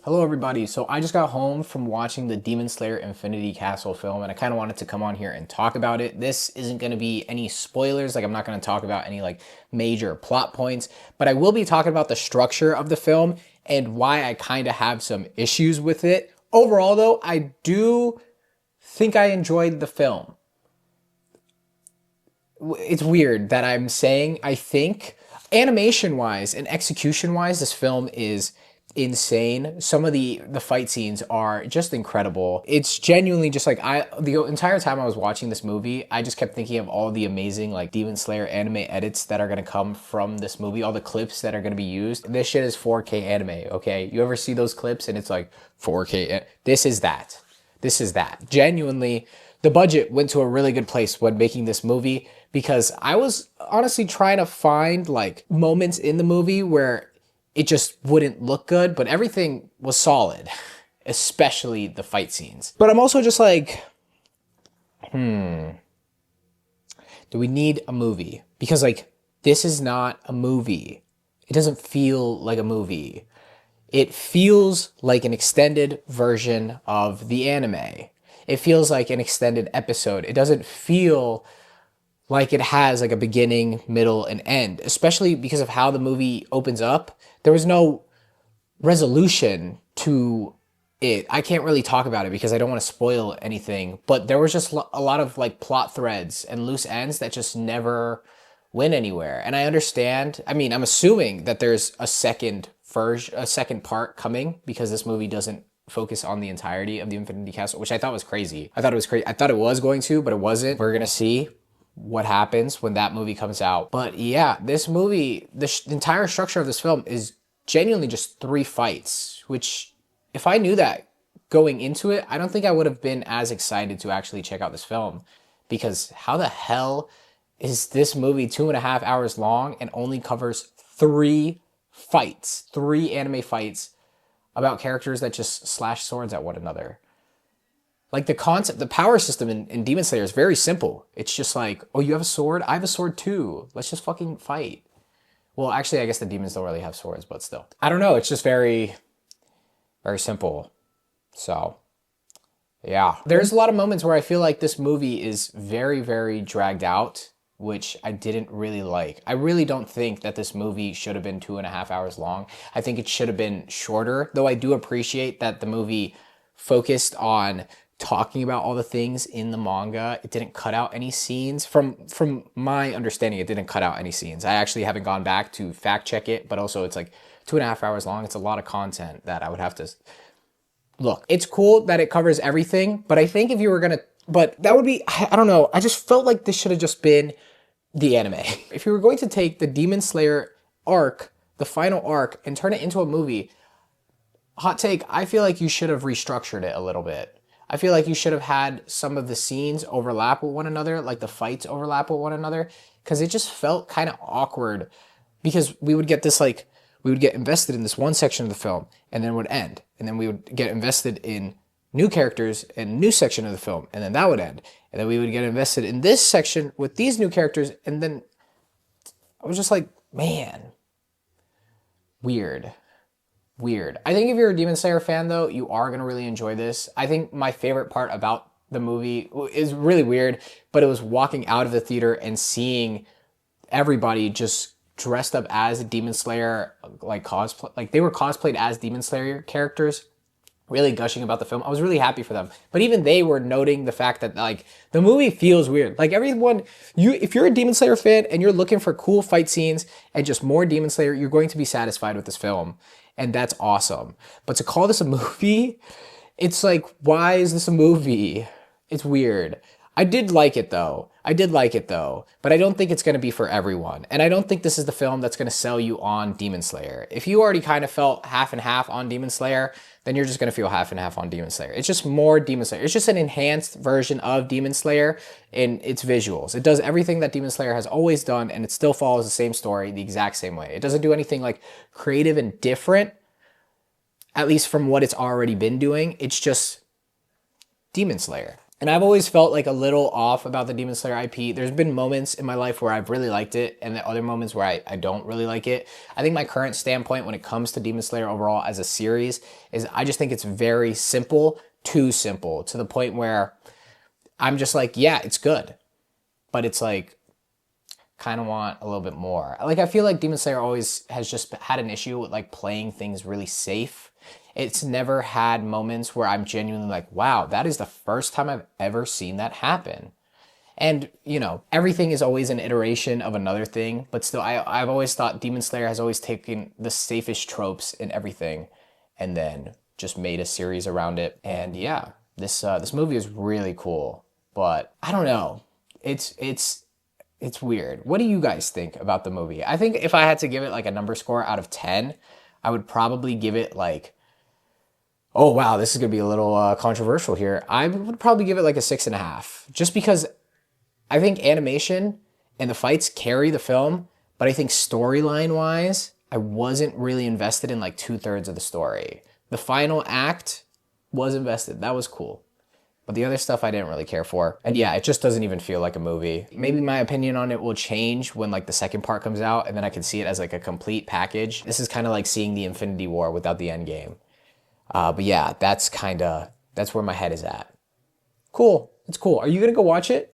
Hello everybody, so I just got home from watching the Demon Slayer Infinity Castle film and I kind of wanted to come on here and talk about it. This isn't going to be any spoilers, like I'm not going to talk about any like major plot points, but I will be talking about the structure of the film and why I kind of have some issues with it. Overall though, I do think I enjoyed the film. It's weird that I'm saying I think animation wise and execution wise, this film is insane. Some of the fight scenes are just incredible. It's genuinely just like the entire time I was watching this movie, I just kept thinking of all the amazing like Demon Slayer anime edits that are going to come from this movie, all the clips that are going to be used. This shit is 4K anime, okay? You ever see those clips and it's like 4K? This is that. This is that. Genuinely, the budget went to a really good place when making this movie because I was honestly trying to find like moments in the movie where it just wouldn't look good, but everything was solid, especially the fight scenes. But I'm also just like, do we need a movie? Because like, this is not a movie. It doesn't feel like a movie. It feels like an extended version of the anime. It feels like an extended episode. It doesn't feel like it has like a beginning, middle, and end, especially because of how the movie opens up. There was no resolution to it. I can't really talk about it because I don't want to spoil anything, but there was just a lot of like plot threads and loose ends that just never went anywhere. And I understand, I mean, I'm assuming that there's a second version, a second part coming because this movie doesn't focus on the entirety of the Infinity Castle, which I thought was crazy. I thought it was crazy. I thought it was going to, but it wasn't. We're going to see what happens when that movie comes out. But yeah, this movie, the entire structure of this film is genuinely just 3 fights, which if I knew that going into it, I don't think I would have been as excited to actually check out this film, because how the hell is this movie 2.5 hours long and only covers 3 fights, 3 anime fights about characters that just slash swords at one another? Like the concept, the power system in Demon Slayer is very simple. It's just like, oh, you have a sword? I have a sword too. Let's just fucking fight. Well, actually, I guess the demons don't really have swords, but still. I don't know. It's just very, very simple. So, yeah. There's a lot of moments where I feel like this movie is very, very dragged out, which I didn't really like. I really don't think that this movie should have been 2.5 hours long. I think it should have been shorter, though I do appreciate that the movie focused on talking about all the things in the manga. It didn't cut out any scenes. From my understanding, it didn't cut out any scenes. I actually haven't gone back to fact check it, but also it's like 2.5 hours long. It's a lot of content that I would have to look. It's cool that it covers everything, but I think if you were gonna, but that would be, I don't know. I just felt like this should have just been the anime. If you were going to take the Demon Slayer arc, the final arc, and turn it into a movie, hot take, I feel like you should have restructured it a little bit. I feel like you should have had some of the scenes overlap with one another, like the fights overlap with one another, because it just felt kind of awkward, because we would get this like, we would get invested in this one section of the film and then it would end. And then we would get invested in new characters and a new section of the film and then that would end. And then we would get invested in this section with these new characters and then I was just like, man, weird. I think if you're a Demon Slayer fan, though, you are going to really enjoy this. I think my favorite part about the movie is really weird, but it was walking out of the theater and seeing everybody just dressed up as a Demon Slayer, like cosplay, like they were cosplayed as Demon Slayer characters, really gushing about the film. I was really happy for them. But even they were noting the fact that like the movie feels weird. Like everyone, if you're a Demon Slayer fan and you're looking for cool fight scenes and just more Demon Slayer, you're going to be satisfied with this film. And that's awesome. But to call this a movie, it's like, why is this a movie? It's weird. I did like it though. But I don't think it's going to be for everyone. And I don't think this is the film that's going to sell you on Demon Slayer. If you already kind of felt half and half on Demon Slayer, then you're just going to feel half and half on Demon Slayer. It's just more Demon Slayer. It's just an enhanced version of Demon Slayer in its visuals. It does everything that Demon Slayer has always done, and it still follows the same story the exact same way. It doesn't do anything like creative and different, at least from what it's already been doing. It's just Demon Slayer. And I've always felt like a little off about the Demon Slayer IP. There's been moments in my life where I've really liked it, and the other moments where I don't really like it. I think my current standpoint when it comes to Demon Slayer overall as a series is I just think it's very simple, too simple, to the point where I'm just like, yeah, it's good. But it's like, kind of want a little bit more. Like, I feel like Demon Slayer always has just had an issue with like playing things really safe. It's never had moments where I'm genuinely like, wow, that is the first time I've ever seen that happen. And, you know, everything is always an iteration of another thing, but still, I've always thought Demon Slayer has always taken the safest tropes in everything and then just made a series around it. And yeah, this movie is really cool, but I don't know. It's weird. What do you guys think about the movie? I think if I had to give it like a number score out of 10, I would probably give it like, oh wow, this is gonna be a little controversial here. I would probably give it like a 6.5, just because I think animation and the fights carry the film, but I think storyline wise, I wasn't really invested in like 2/3 of the story. The final act was invested. That was cool. But the other stuff I didn't really care for. And yeah, it just doesn't even feel like a movie. Maybe my opinion on it will change when like the second part comes out and then I can see it as like a complete package. This is kind of like seeing the Infinity War without the end game. But yeah, that's where my head is at. Cool. It's cool. Are you gonna go watch it?